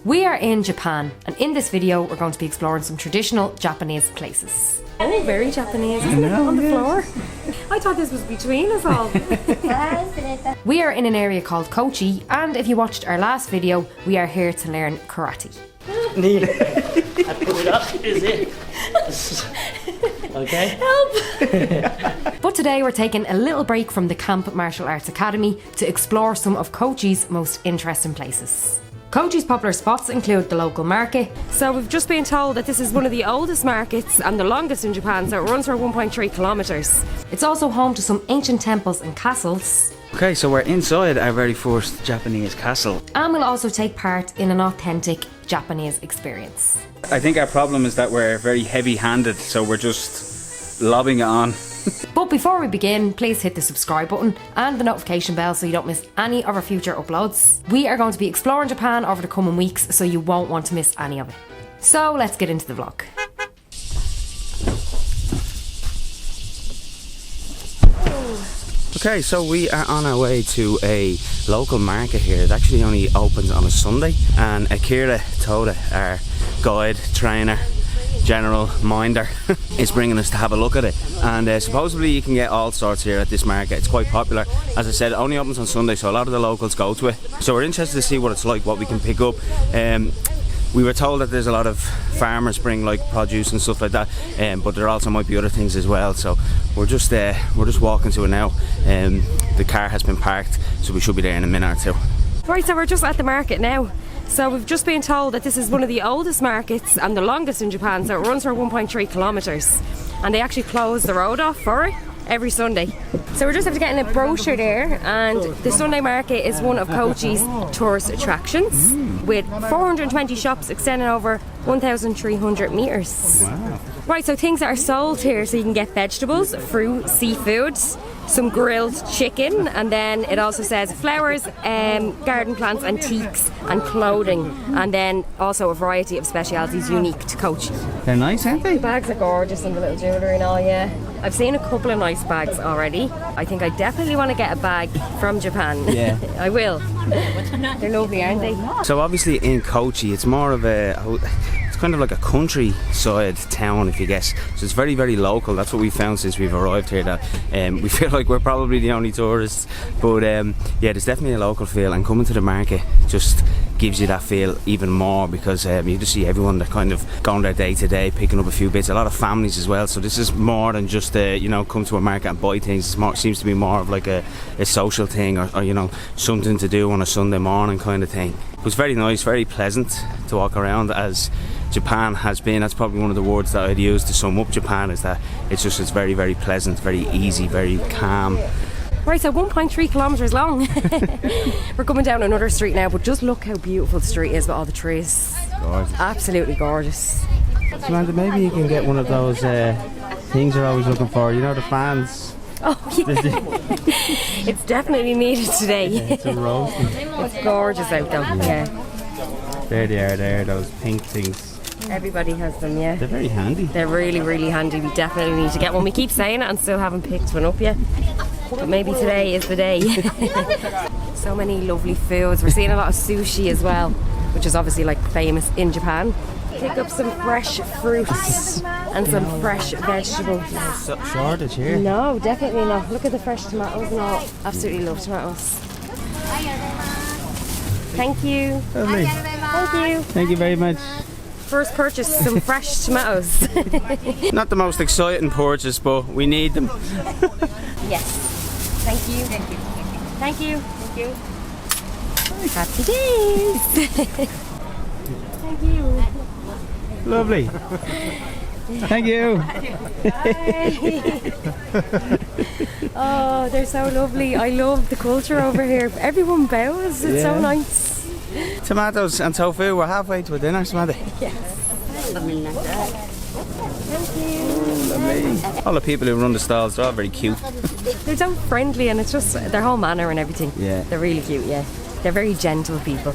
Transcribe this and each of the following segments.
We are in Japan, and in this video we're going to be exploring some traditional Japanese places. Oh, very Japanese, isn't it, on the floor? I thought this was between us all. We are in an area called Kochi, and if you watched our last video, we are here to learn karate. Need I put it up, is it? Okay. Help! But today we're taking a little break from the Camp Martial Arts Academy to explore some of Kochi's most interesting places. Kochi's popular spots include the local market. So we've just been told that this is one of the oldest markets and the longest in Japan, so it runs for 1.3 kilometres. It's also home to some ancient temples and castles. Okay, so we're inside our very first Japanese castle. And we'll also take part in an authentic Japanese experience. I think our problem is that we're very heavy-handed, so we're just lobbing it on. But before we begin, please hit the subscribe button and the notification bell so you don't miss any of our future uploads. We are going to be exploring Japan over the coming weeks, so you won't want to miss any of it. So let's get into the vlog. Okay, so we are on our way to a local market here. It actually only opens on a Sunday, and Akira Toda, our guide, trainer, general minder, is bringing us to have a look at it. And supposedly you can get all sorts here at this market. It's quite popular. As I said, it only opens on Sunday, so a lot of the locals go to it. So we're interested to see what it's like, what we can pick up. We were told that there's a lot of farmers bring like produce and stuff like that, but there also might be other things as well. So we're just walking to it now. The car has been parked, so we should be there in a minute or two. Right, so we're just at the market now. So we've just been told that this is one of the oldest markets and the longest in Japan, so it runs for 1.3 kilometres. And they actually close the road off for it every Sunday. So we're just after getting a brochure there, and the Sunday market is one of Kochi's tourist attractions with 420 shops extending over 1,300 metres. Wow. Right, so things that are sold here, so you can get vegetables, fruit, seafood, some grilled chicken, and then it also says flowers, garden plants, antiques and clothing, and then also a variety of specialities unique to Kochi. They're nice, aren't they? The bags are gorgeous and the little jewellery and all, yeah. I've seen a couple of nice bags already. I think I definitely want to get a bag from Japan. Yeah. I will. They're lovely, aren't they? So obviously in Kochi, it's more of it's kind of like a countryside town, if you guess. So it's very, very local. That's what we found since we've arrived here, that we feel like we're probably the only tourists. But yeah, there's definitely a local feel, and coming to the market just gives you that feel even more, because you just see everyone that kind of going their day to day, picking up a few bits. A lot of families as well. So this is more than just come to a market and buy things. It seems to be more of like a social thing, or something to do on a Sunday morning kind of thing. It was very nice, very pleasant to walk around, as Japan has been. That's probably one of the words that I'd use to sum up Japan, is that it's very, very pleasant, very easy, very calm. Right, so 1.3 kilometres long. We're coming down another street now, but just look how beautiful the street is with all the trees. Gorgeous. Absolutely gorgeous. Samantha, maybe you can get one of those things you're always looking for, the fans. Oh yeah. It's definitely needed today. Yeah, it's a roast. It's gorgeous out though, yeah. There they are there, those pink things. Everybody has them, yeah. They're very handy. They're really, really handy. We definitely need to get one. We keep saying it and still haven't picked one up yet. But maybe today is the day. So many lovely foods. We're seeing a lot of sushi as well, which is obviously like famous in Japan. Pick up some fresh fruits and some fresh vegetables. Shortage here. No, definitely not. Look at the fresh tomatoes and all. Absolutely love tomatoes. Thank you. Lovely. Thank you. Thank you very much. First purchase, some fresh tomatoes. Not the most exciting purchase, but we need them. Yes. Thank you. Thank you. Thank you. Thank you. Happy days. Thank you. Lovely. Thank you. Oh, they're so lovely. I love the culture over here. Everyone bows. It's so nice. Tomatoes and tofu. We're halfway to a dinner, Samantha. Yes. Thank you. Lovely. All the people who run the stalls, they're all very cute. They're so friendly, and it's just their whole manner and everything. Yeah. They're really cute, yeah. They're very gentle people.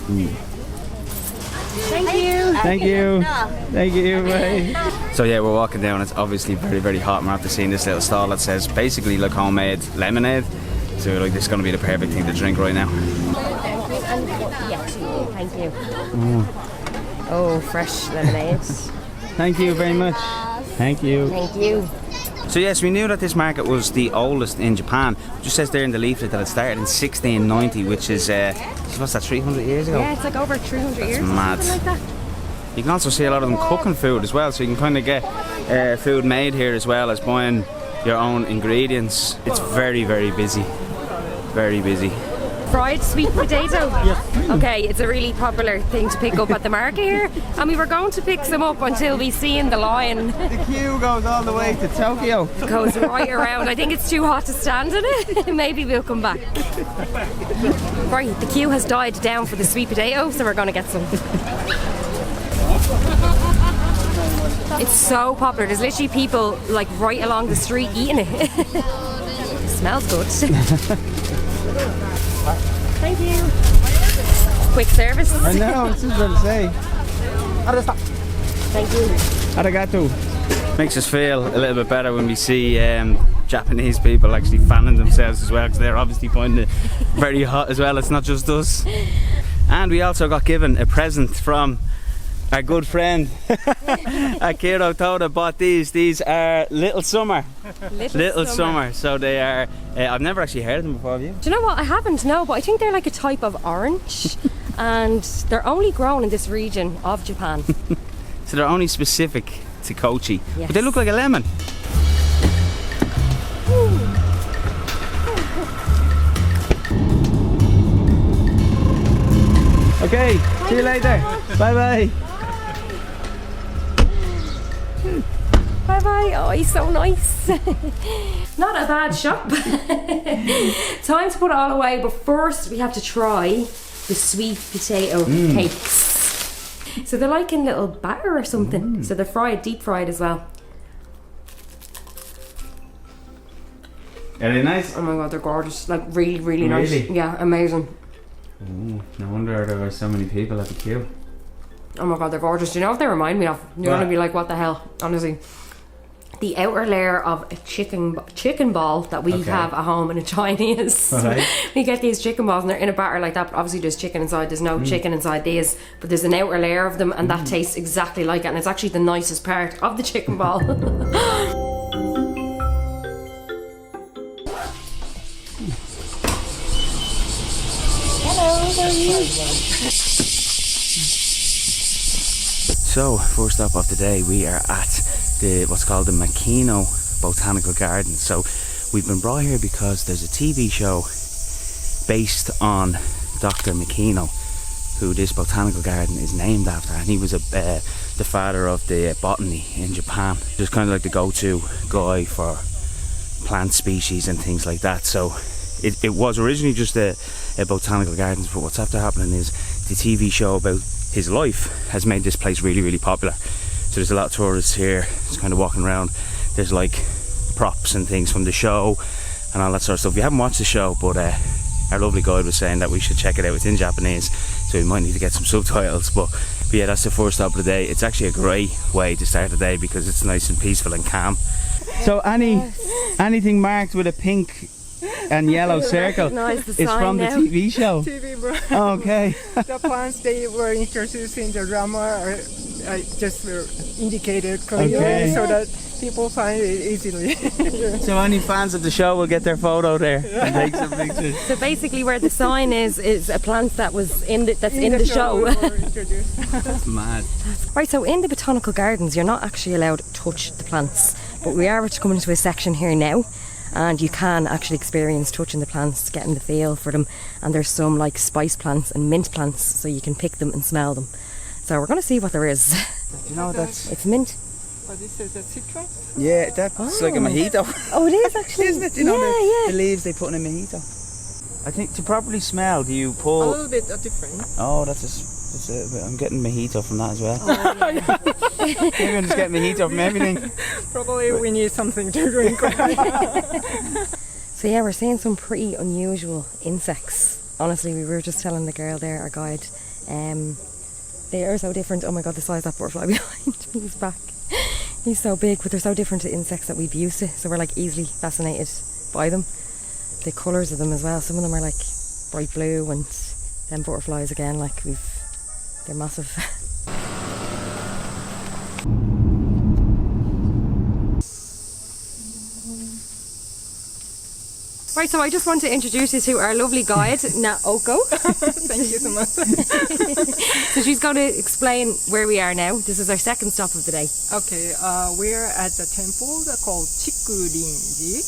Thank you. Thank you. Thank you. Bye. So yeah, we're walking down. It's obviously very, very hot. And we're after seeing this little stall that says basically like homemade lemonade. So like this is going to be the perfect thing to drink right now. Yes, thank you. Oh, fresh lemonade. Thank you very much. Thank you. Thank you. So yes, we knew that this market was the oldest in Japan. It just says there in the leaflet that it started in 1690, which is, what's that, 300 years ago? Yeah, it's like over 300 years. Mad. Something like that. You can also see a lot of them cooking food as well, so you can kind of get food made here as well as buying your own ingredients. It's very, very busy. Very busy. Fried sweet potato? Yes. Okay, it's a really popular thing to pick up at the market here. And we were going to pick some up until we seen the line. The queue goes all the way to Tokyo. It goes right around. I think it's too hot to stand in it. Maybe we'll come back. Right, the queue has died down for the sweet potato, so we're going to get some. It's so popular. There's literally people like right along the street eating it. It smells good. Thank you. Quick service. I know, I was just about to say. Thank you. Arigato. Makes us feel a little bit better when we see Japanese people actually fanning themselves as well, because they're obviously finding it very hot as well. It's not just us. And we also got given a present from our good friend Akira Toda bought these. These are Little Summer. Little Summer. So they are, I've never actually heard of them before, have you? Do you know what? I haven't, no, but I think they're like a type of orange. And they're only grown in this region of Japan. So they're only specific to Kochi. Yes. But they look like a lemon. Okay, see you later. Bye bye. Bye bye. Oh, he's so nice. Not a bad shop. Time to put it all away, but first we have to try the sweet potato cakes. So they're like in little batter or something. So they're fried, deep fried as well. Are they nice? Oh my god, they're gorgeous. Like really, really nice. Really? Yeah, amazing. Ooh, no wonder there were so many people at the queue. Oh my god, they're gorgeous. Do you know what they remind me of? You're What? gonna be like, what the hell? Honestly. The outer layer of a chicken ball that we have at home in a Chinese. Right. We get these chicken balls and they're in a batter like that, but obviously there's chicken inside. There's no chicken inside these, but there's an outer layer of them, and that tastes exactly like it, and it's actually the nicest part of the chicken ball. So, first stop of the day, we are at the what's called the Makino Botanical Garden. So, we've been brought here because there's a TV show based on Dr. Makino, who this botanical garden is named after, and he was the father of the botany in Japan. Just kind of like the go-to guy for plant species and things like that. So, it was originally just a botanical gardens, but what's after happening is the TV show about his life has made this place really, really popular. So there's a lot of tourists here just kind of walking around. There's like props and things from the show and all that sort of stuff. We haven't watched the show, but our lovely guide was saying that we should check it out. It's in Japanese, so we might need to get some subtitles, but yeah, that's the first stop of the day. It's actually a great way to start the day because it's nice and peaceful and calm. So anything marked with a pink and yellow circle is from the TV show. TV bro. Oh, okay. The plants they were introduced in the drama are just indicated clearly Okay. so that people find it easily. So any fans of the show will get their photo there and take some pictures. So basically where the sign is a plant that was in the show. were introduced. That's mad. Right, so in the botanical gardens you're not actually allowed to touch the plants, but we are to come into a section here now, and you can actually experience touching the plants, getting the feel for them, and there's some like spice plants and mint plants, so you can pick them and smell them. So we're going to see what there is. Do you know what that's? It's mint. But this is a citron. Yeah, that's like a mojito. Oh, it is actually. Isn't it? You know, yeah. the leaves they put in a mojito. I think to properly smell, do you A pull? little bit different. Oh, I'm getting mojito from that as well. Maybe I'm just getting mojito from everything. Probably we need something to drink. So yeah, we're seeing some pretty unusual insects. Honestly, we were just telling the girl there, our guide, they are so different. Oh my god, the size of that butterfly behind me, he's back. He's so big, but they're so different to insects that we've used to, so we're like easily fascinated by them. The colours of them as well, some of them are like bright blue, and then butterflies again, like they're massive. Right, so I just want to introduce you to our lovely guide, Naoko. Thank you so much. So she's going to explain where we are now. This is our second stop of the day. Okay, we're at the temple called Chikurinji.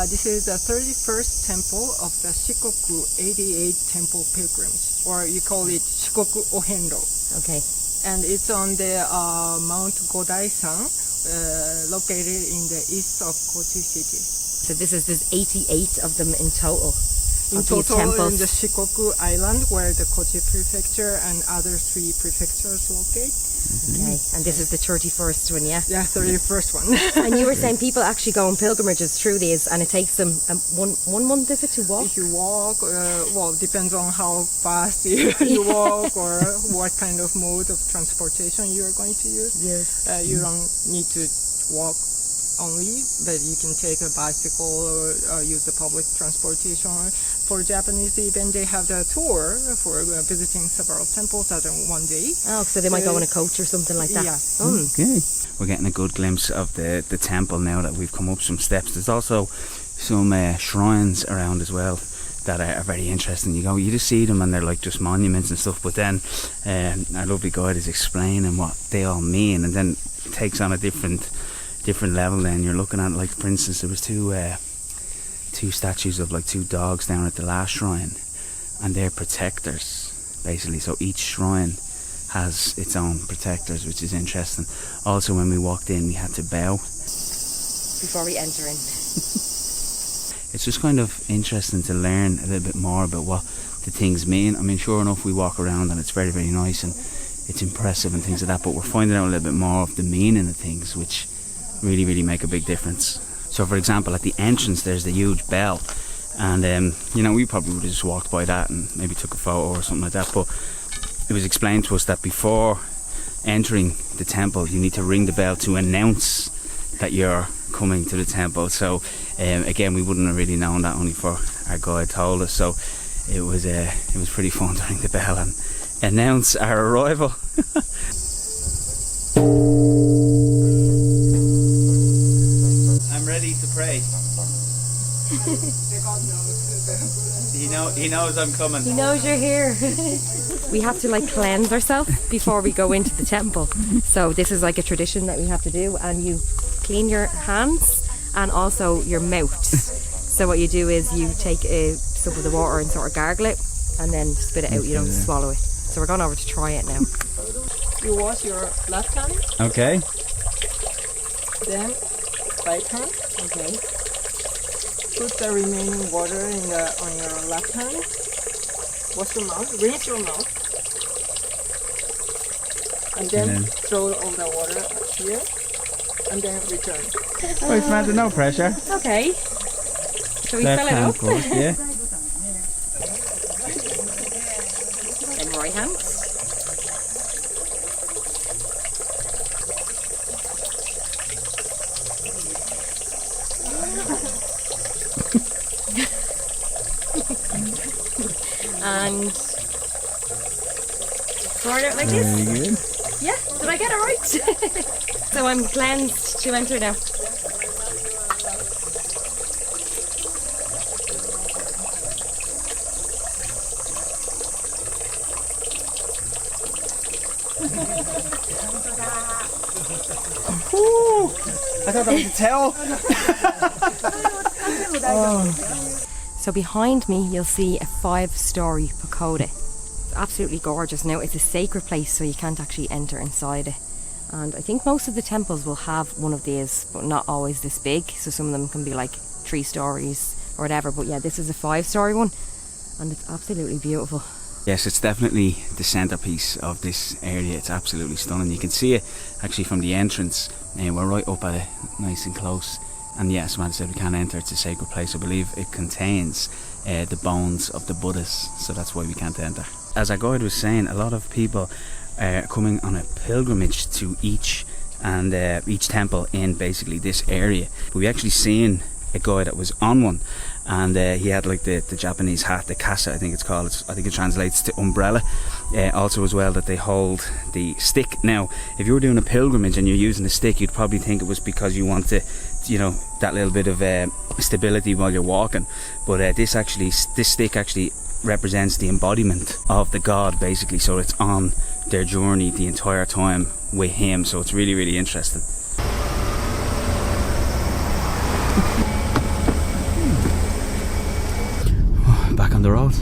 This is the 31st temple of the Shikoku 88 temple pilgrimage, or you call it Shikoku Ohenro. Okay. And it's on the Mount Godai-san, located in the east of Kochi city. So there's 88 of them in total. In of these total, temples. in the Shikoku Island, where the Kochi prefecture and other 3 prefectures locate. Okay, and this is the 31st one, yeah? Yeah, 31st one. And you were saying people actually go on pilgrimages through these, and it takes them one month, is it, to walk? If you walk, well, depends on how fast you walk or what kind of mode of transportation you are going to use. Yes. You don't need to walk only, but you can take a bicycle or use the public transportation. For Japanese, even they have the tour for visiting several temples at one day. Oh, so they might go on a coach or something like that. Yeah. Okay. We're getting a good glimpse of the temple now that we've come up some steps. There's also some shrines around as well that are very interesting. You just see them and they're like just monuments and stuff, but then our lovely guide is explaining what they all mean, and then it takes on a different level. Then you're looking at, like, for instance, there was two statues of like 2 dogs down at the last shrine, and they're protectors basically. So each shrine has its own protectors, which is interesting. Also, when we walked in, we had to bow Before we enter in. It's just kind of interesting to learn a little bit more about what the things mean. I mean, sure enough, we walk around and it's very, very nice and it's impressive and things like that, but we're finding out a little bit more of the meaning of things, which really, really make a big difference. So, for example, at the entrance there's the huge bell, and we probably would have just walked by that and maybe took a photo or something like that, but it was explained to us that before entering the temple you need to ring the bell to announce that you're coming to the temple. So again, we wouldn't have really known that, only for our guide told us. So it was pretty fun to ring the bell and announce our arrival. I'm ready to pray. He knows I'm coming. He knows you're here. We have to cleanse ourselves before we go into the temple. So this is like a tradition that we have to do, and you clean your hands and also your mouth. So what you do is you take a sip of the water and sort of gargle it and then spit it out. You don't swallow it. So we're going over to try it now. You wash your left hand, Okay. then right hand. Okay. Put the remaining water on your left hand. Wash your mouth, rinse your mouth, and then throw all the water up here, and then return. Wait, Samantha, no pressure. Okay. Shall we fill it up? Course, yeah. And right hand. And pour it out like this. Very good. Yeah, did I get it right? So I'm cleansed to enter now. I thought that was a towel. So behind me you'll see a 5-story pagoda. It's absolutely gorgeous. Now it's a sacred place, so you can't actually enter inside it. And I think most of the temples will have one of these, but not always this big. So some of them can be like 3 stories or whatever. But yeah, this is a 5-story one, and it's absolutely beautiful. Yes, it's definitely the centerpiece of this area. It's absolutely stunning. You can see it actually from the entrance, and we're right up at it, nice and close. And yes, Samantha said we can't enter. It's a sacred place. I believe it contains the bones of the Buddhas, so that's why we can't enter. As our guide was saying, a lot of people are coming on a pilgrimage to each temple in basically this area. But we actually seen a guy that was on one, and he had like the Japanese hat, the kasa I think it's called. I think it translates to umbrella. Also as well that they hold the stick. Now if you were doing a pilgrimage and you're using a stick, you'd probably think it was because you want to you know, that little bit of stability while you're walking. But this stick actually represents the embodiment of the god, basically. So it's on their journey the entire time with him. So it's really, really interesting. Back on the road.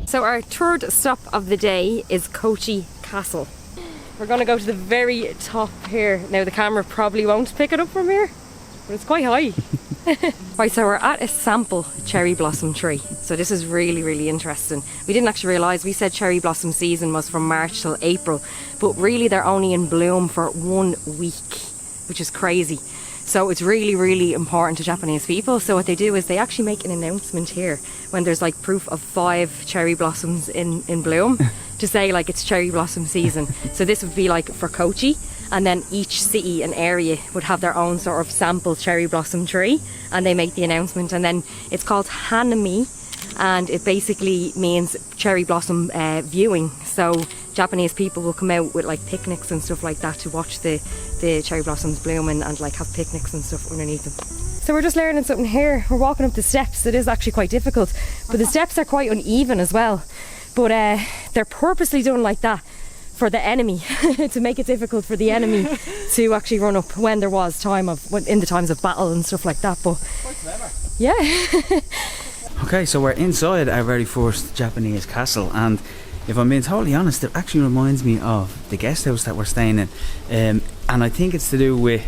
So our third stop of the day is Kochi Castle. We're going to go to the very top here. Now the camera probably won't pick it up from here, but it's quite high. Right, so we're at a sample cherry blossom tree. So this is really, really interesting. We didn't actually realise, we said cherry blossom season was from March till April, but really they're only in bloom for 1 week, which is crazy. So it's really, really important to Japanese people. So what they do is they actually make an announcement here when there's like proof of 5 cherry blossoms in bloom to say like it's cherry blossom season. So this would be like for Kochi, and then each city and area would have their own sort of sample cherry blossom tree, and they make the announcement. And then it's called Hanami, and it basically means cherry blossom viewing. So Japanese people will come out with like picnics and stuff like that to watch the cherry blossoms bloom and like have picnics and stuff underneath them. So we're just learning something here. We're walking up the steps. It is actually quite difficult, but the steps are quite uneven as well. But they're purposely done like that for the enemy, to make it difficult for the enemy to actually run up when there was in the times of battle and stuff like that. But quite clever. Yeah. Okay, so we're inside our very first Japanese castle, and if I'm being totally honest, it actually reminds me of the guest house that we're staying in, and I think it's to do with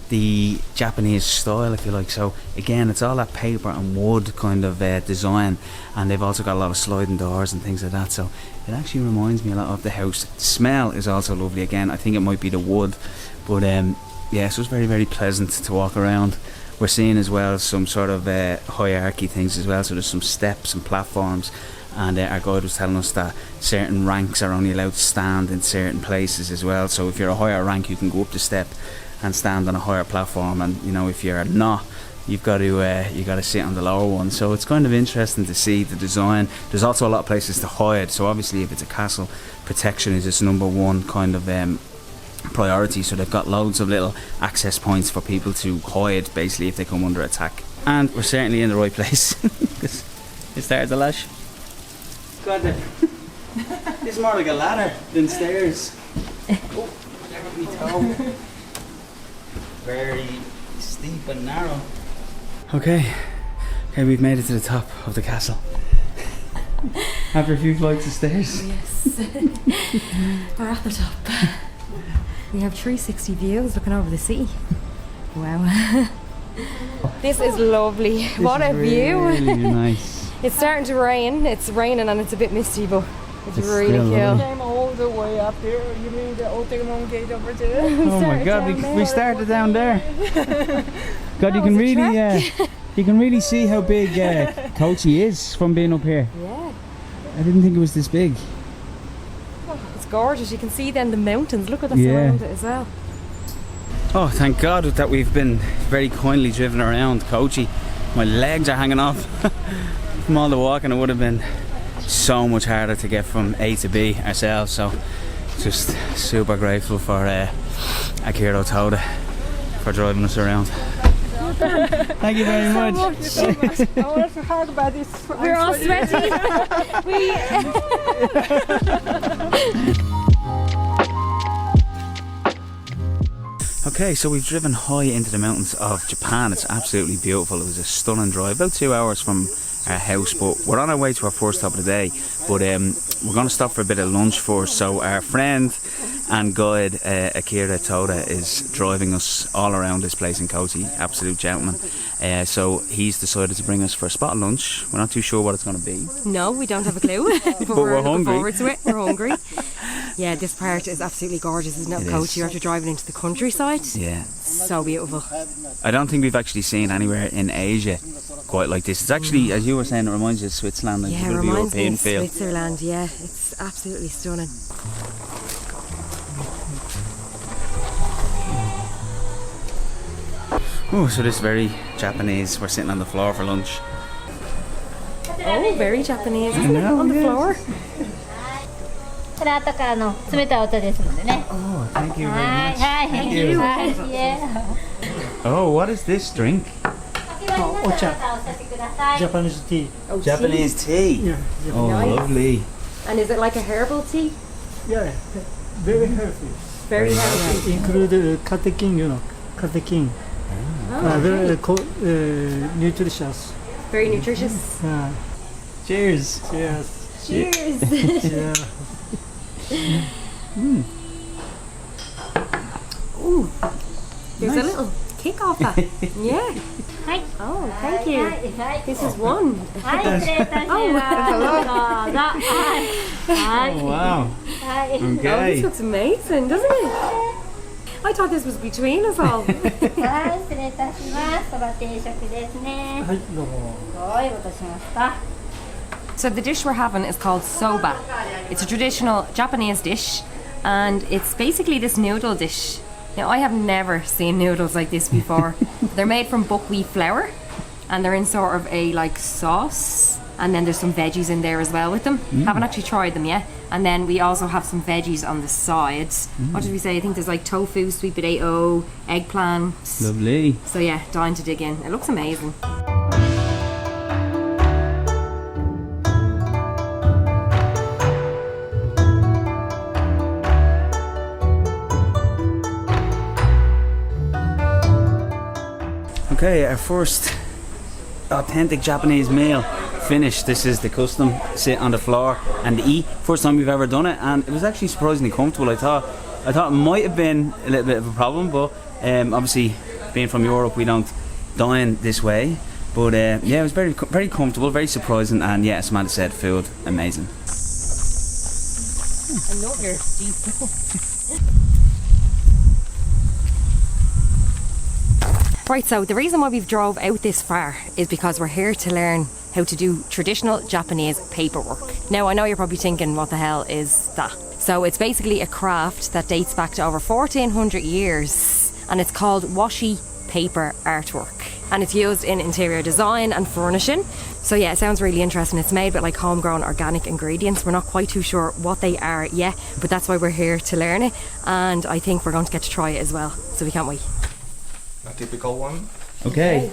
the Japanese style, if you like. So again, it's all that paper and wood kind of design, and they've also got a lot of sliding doors and things like that. So it actually reminds me a lot of the house. The smell is also lovely. Again, I think it might be the wood, but yeah, so it's very, very pleasant to walk around. We're seeing as well some sort of hierarchy things as well. So there's some steps and platforms, and our guide was telling us that certain ranks are only allowed to stand in certain places as well. So if you're a higher rank, you can go up the step and stand on a higher platform, and you know, if you're not, you've got to sit on the lower one. So it's kind of interesting to see the design. There's also a lot of places to hide. So obviously, if it's a castle, protection is its number one kind of priority. So they've got loads of little access points for people to hide, basically, if they come under attack. And we're certainly in the right place. Is there the lash? God, it's more like a ladder than stairs. Oh, there with me toe. Very steep and narrow. Okay, we've made it to the top of the castle. After a few flights of stairs. Yes. We're at the top. We have 360 views looking over the sea. Wow. This is lovely. What a view. Really nice. It's starting to rain. It's raining and it's a bit misty, but it's really cool. Came all the way up there. You mean the Otemon gate over there? Oh my God, we started down there. God, you can really see how big Kochi is from being up here. Yeah. I didn't think it was this big. It's gorgeous. You can see then the mountains. Look at that around it as well. Oh, thank God that we've been very kindly driven around Kochi. My legs are hanging off from all the walking. It would have been so much harder to get from A to B ourselves. So just super grateful for Akira Toda for driving us around. Thank you very much. I want to talk about this. We're all sweaty. Okay, so we've driven high into the mountains of Japan. It's absolutely beautiful. It was a stunning drive, about 2 hours from our house, but we're on our way to our first stop of the day. But we're going to stop for a bit of lunch first. So our friend and guide Akira Toda is driving us all around this place in Kochi. Absolute gentleman. So he's decided to bring us for a spot of lunch. We're not too sure what it's going to be. No, we don't have a clue. but we're looking hungry. forward to it. We're hungry. Yeah, this part is absolutely gorgeous, isn't it? Kochi, you're after driving into the countryside. Yeah. So beautiful. I don't think we've actually seen anywhere in Asia quite like this. It's actually, as you were saying, it reminds you of Switzerland. Like Yeah, a it bit of reminds me European of feel. Switzerland. Yeah, it's absolutely stunning. Oh, so this is very Japanese. We're sitting on the floor for lunch. Oh, very Japanese, isn't it? On the floor. これ後からの冷たいお茶ですのでね。 Oh, thank you は very い much. はい。 Thank you. はい。いえ。 Oh, what is this drink? お茶。お茶ください。 Japanese tea. Oh, Japanese tea. Yeah. Oh, Nice. lovely. And is it like a herbal tea? Yeah. Very healthy. Very healthy. Include catechin, you know, catechin. Very nutritious. Very nutritious. Cheers. Yes. Cheers. Yeah. Ooh, there's a little kick off that. Yeah. はい。 Oh, thank you. はい。 This is one. はい、失礼いたします。どうぞ。はい。 Oh, wow. はい。 Oh, this Okay. looks amazing, doesn't it? I thought this was between us all. はい、失礼いたします。そば定食ですね。はい、どうも。はい、お待たせしました。 So the dish we're having is called soba. It's a traditional Japanese dish, and it's basically this noodle dish. Now, I have never seen noodles like this before. They're made from buckwheat flour, and they're in sort of a like sauce, and then there's some veggies in there as well with them. Haven't actually tried them yet. And then we also have some veggies on the sides. What did we say? I think there's like tofu, sweet potato, eggplant. Lovely. So yeah, dying to dig in. It looks amazing. Okay, our first authentic Japanese meal finished. This is the custom sit on the floor and eat. First time we've ever done it, and it was actually surprisingly comfortable. I thought it might have been a little bit of a problem, but obviously being from Europe, we don't dine this way. But yeah, it was very very comfortable, very surprising, and yeah, as Samantha said, food amazing. Another Right, so the reason why we've drove out this far is because we're here to learn how to do traditional Japanese paperwork. Now, I know you're probably thinking, what the hell is that? So it's basically a craft that dates back to over 1400 years, and it's called washi paper artwork. And it's used in interior design and furnishing. So yeah, it sounds really interesting. It's made with like homegrown organic ingredients. We're not quite too sure what they are yet, but that's why we're here to learn it. And I think we're going to get to try it as well. So we can't wait. A typical one. Okay.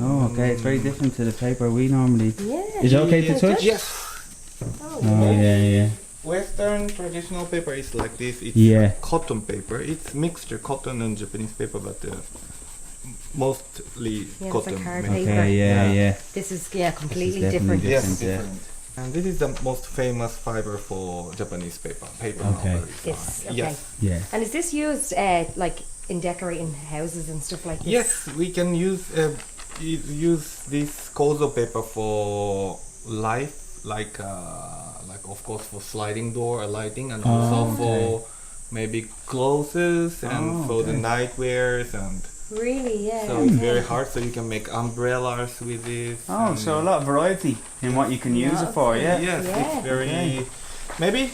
Oh, okay. It's very different to the paper we normally. Yeah. Is it okay to touch? Yes. Oh yeah. Western traditional paper is like this. It's Yeah. cotton paper. It's mixture cotton and Japanese paper, but mostly Yeah, it's cotton. like hard made. paper. Okay. Yeah. This is completely This is different. definitely Yes, Yeah. different. And this is the most famous fiber for Japanese paper. Paper Okay. marble. This, okay. Yes. Yeah. And is this used like in decorating houses and stuff like this? Yes, we can use this kozo paper for life, like of course for sliding door or lighting, and also for maybe clothes and for the night wears, and Really, yeah. so it's very hard. So you can make umbrellas with this. Oh, and so a lot of variety in what you can use it for. Yeah. yes, Yeah. it's very. Okay. Maybe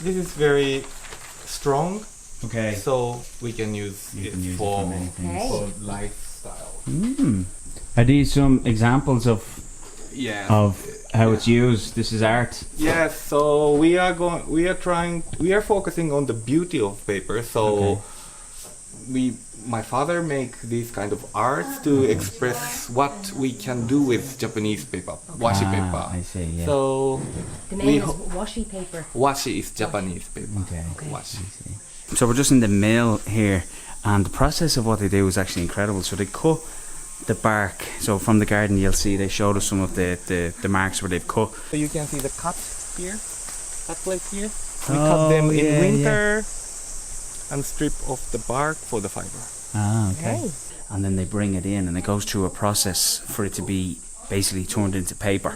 this is very strong, Okay. so we can use You it can use it for for many things. Okay. for lifestyle. Are these some examples of Yeah. how it's used? This is art. Yes, so we are focusing on the beauty of paper. So my father make these kind of arts to express what we can do with Japanese paper, washi paper. I see. Yeah. So The we name is ho- washi paper. washi is Japanese paper. Okay. Washi. So we're just in the mill here, and the process of what they do is actually incredible. So they cut the bark. So from the garden, you'll see they showed us some of the marks where they've cut. So you can see the cut here, cut plate here. We cut them in winter and strip off the bark for the fiber. Ah, okay. Okay. And then they bring it in, and it goes through a process for it to be basically turned into paper.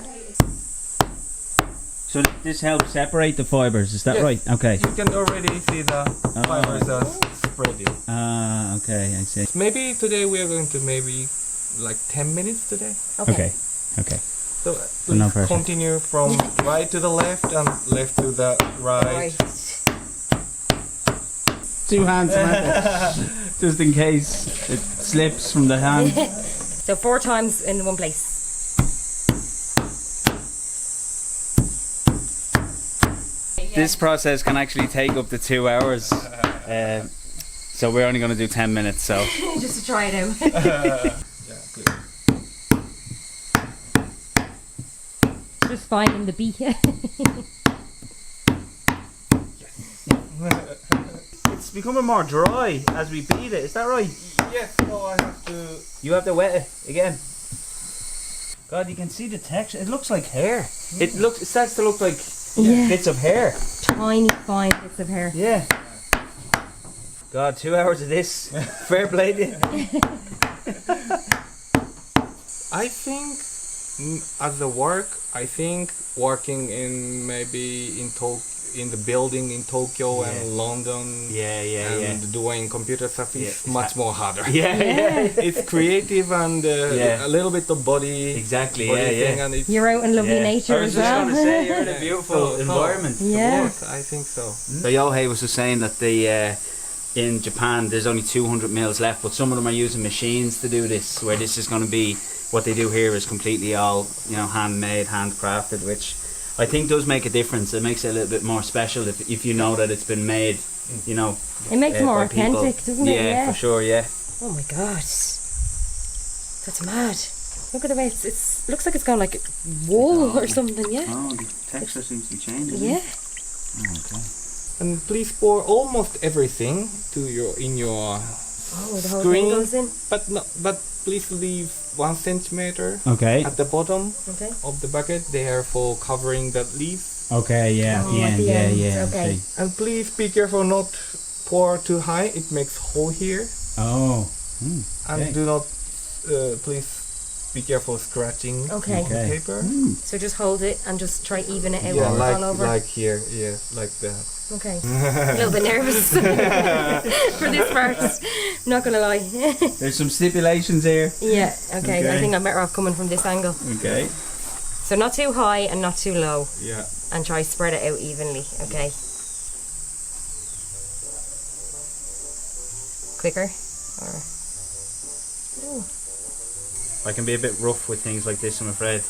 So this helps separate the fibers, is that Yes. right? Okay. You can already see the fibers are spreading. Ah, okay, I see. Maybe today we are going to maybe like 10 minutes today. Okay. So no please pressure. continue from right to the left and left to the right. Two hands, Samantha. Just in case. It slips from the hand. So 4 times in one place. This process can actually take up to 2 hours. So we're only going to do 10 minutes. So Just to try it out. Just finding the beat. it's becoming more dry as we beat it. Is that right? Yes, so I have to. You have to wet it again. God, you can see the texture. It looks like hair. It starts to look like bits of hair. Tiny fine bits of hair. Yeah. God, 2 hours of this. Fair play to you. I think as the work, I think working in maybe in the building in Tokyo and London and doing computer stuff is much more harder. It's creative and a little bit of body. Exactly. Thing, and it's You're out in lovely nature I was as just well. going to say, you're in a beautiful environment. Yeah. I think so. So Yohei was just saying that in Japan there's only 200 mils left, but some of them are using machines to do this, where this is going to be, what they do here is completely all, handmade, handcrafted, which I think does make a difference. It makes it a little bit more special if you know that it's been made, It makes it more by people. authentic, doesn't it? Yeah, for sure, yeah. Oh my god. That's mad. Look at the way it looks like it's got like wool or something, yeah. Oh, the texture seems to be changing. Yeah. Oh, okay. And please pour almost everything in your Oh, the whole screen, thing goes in. but please leave 1 centimeter Okay. at the bottom Okay. of the bucket there for covering that leaf. Okay, yeah, Oh, at the end, okay. And please be careful not pour too high. It makes hole here. Oh. And do not, please be careful scratching Okay. the paper. So just hold it and just try even it out Yeah, all over. like here, yeah, like that. Okay. A little bit nervous for this part. Not gonna lie. There's some stipulations here. Yeah. Okay. I Okay. think I'm better off coming from this angle. Okay. So not too high and not too low, Yeah. and try spread it out evenly. Okay. Quicker. Or I can be a bit rough with things like this, I'm afraid.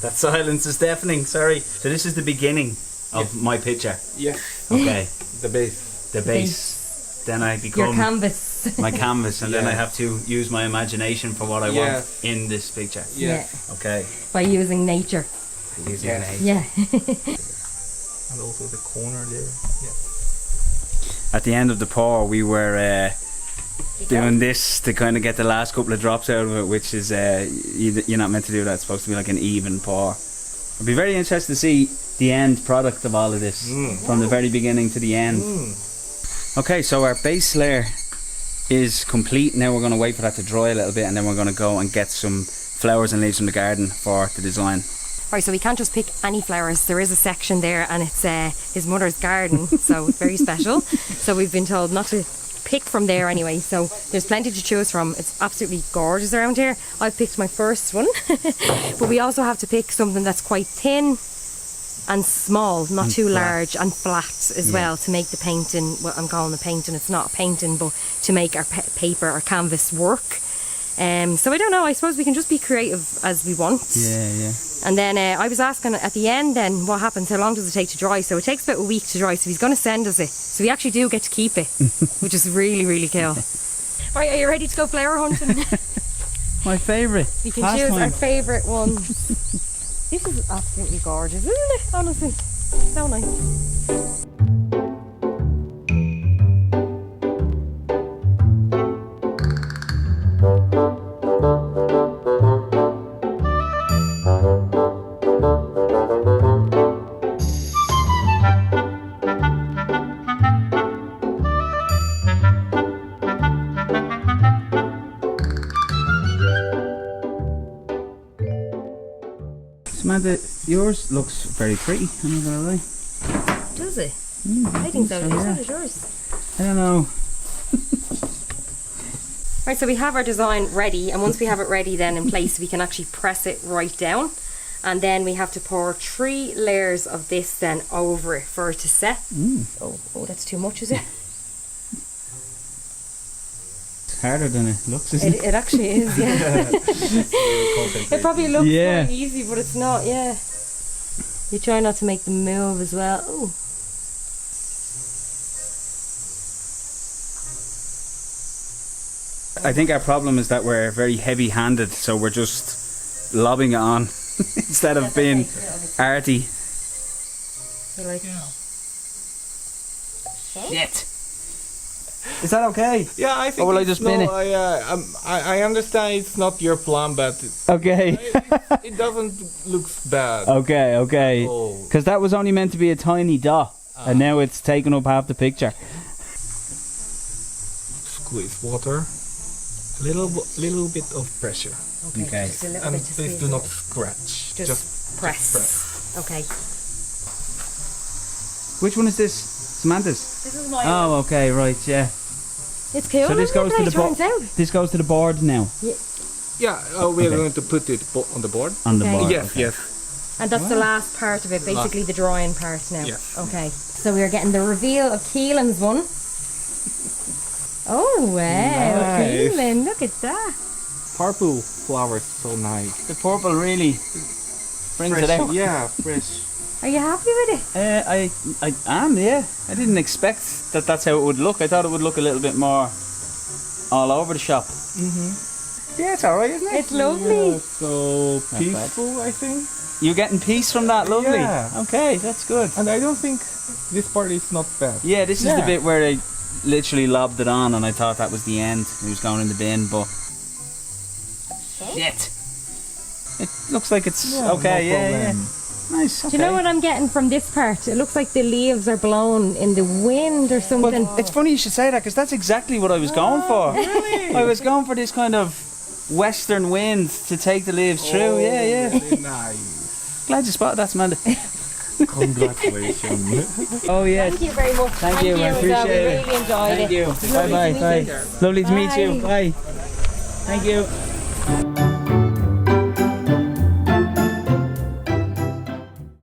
That silence is deafening, sorry. So this is the beginning of my picture. Yes. Okay. The base. The base. Then I your become canvas. my canvas, and then I Yeah. have to use my imagination for what I want in this picture. Yeah. Okay. By using nature. Using Yeah. an A. Yeah. And also the corner there. Yeah. At the end of the pour, we were doing this to kind of get the last couple of drops out of it, which is you're not meant to do that. It's supposed to be like an even pour. I'd be very interested to see the end product of all of this, from the very beginning to the end. Okay, so our base layer is complete. Now we're going to wait for that to dry a little bit, and then we're going to go and get some flowers and leaves from the garden for the design. Right, so we can't just pick any flowers. There is a section there, and it's his mother's garden, so it's very special. So we've been told not to pick from there anyway. So there's plenty to choose from. It's absolutely gorgeous around here. I've picked my first one, but we also have to pick something that's quite thin and small, not too large, and flat as well, to make the painting. Well, I'm calling the painting. It's not a painting, but to make our paper or canvas work. So I don't know. I suppose we can just be creative as we want. Yeah. And then I was asking at the end then what happens, how long does it take to dry? So it takes about a week to dry, so he's going to send us it. So we actually do get to keep it, which is really, really cool. Right, are you ready to go flower hunting? My favourite. We can choose our favourite ones. This is absolutely gorgeous, isn't it? Honestly, so nice. Samantha, yours looks very pretty, I'm not gonna lie. Does it? I think so. yeah. So does yours. I don't know. Right, so we have our design ready, and once we have it ready then in place, we can actually press it right down. And then we have to pour 3 layers of this then over it for it to set. Oh, that's too much, is it? It's harder than it looks, isn't it? It actually is, yeah. It probably looks Yeah. quite easy, but it's not, yeah. You try not to make them move as well. Ooh. I think our problem is that we're very heavy-handed, so we're just lobbing it on instead of being arty. You're like, Shit. Is that okay? Yeah, I think. Or will I it's just bin it? I understand it's not your plan, but Okay. it doesn't look bad. Okay. Oh. Because that was only meant to be a tiny dot, and now it's taken up half the picture. Squeeze water. Little bit of pressure. Okay. just a little And bit to please squeeze do it. not scratch. Just press. Okay. Which one is this? Samantha's? This is my Oh, okay, right, yeah. It's cool. So this isn't it, goes to how the it turns out? This goes to the board now. Yeah, we are Okay. going to put it on the board. On the Okay. board. Yes, okay. yes. And that's the last part of it, basically the drawing part now. Yes. Okay. So we are getting the reveal of Caolan's one. Oh wow, Nice. Caolan, look at that. Purple flowers, so nice. The purple really brings it out. Yeah, fresh. Are you happy with it? I am, yeah. I didn't expect that that's how it would look. I thought it would look a little bit more all over the shop. Yeah, it's alright, isn't it? It's lovely. Yeah, so peaceful, I think. You're getting peace from that, lovely. Yeah. Okay, that's good. And I don't think this part is not bad. Yeah, this is the Yeah. bit where I literally lobbed it on and I thought that was the end. It was going in the bin, but... Shit. It looks like it's okay, no yeah. problem. Nice, okay. Do you know what I'm getting from this part? It looks like the leaves are blown in the wind or something. It's funny you should say that because that's exactly what I was going for. Really? I was going for this kind of western wind to take the leaves through. Yeah. Really nice. Glad you spotted that, Samantha. Congratulations. Oh yeah. Thank you very much. Thank you, I as well. appreciate We it. really enjoyed Thank it. you. It's Bye lovely bye. to meet you. Lovely to meet you. Bye. Bye. Thank you.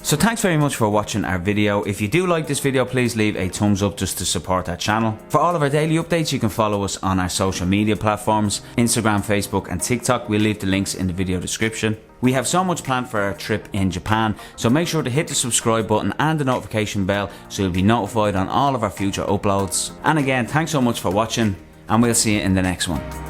So thanks very much for watching our video. If you do like this video, please leave a thumbs up just to support our channel. For all of our daily updates, you can follow us on our social media platforms, Instagram, Facebook and TikTok. We'll leave the links in the video description. We have so much planned for our trip in Japan, so make sure to hit the subscribe button and the notification bell so you'll be notified on all of our future uploads. And again, thanks so much for watching, and we'll see you in the next one.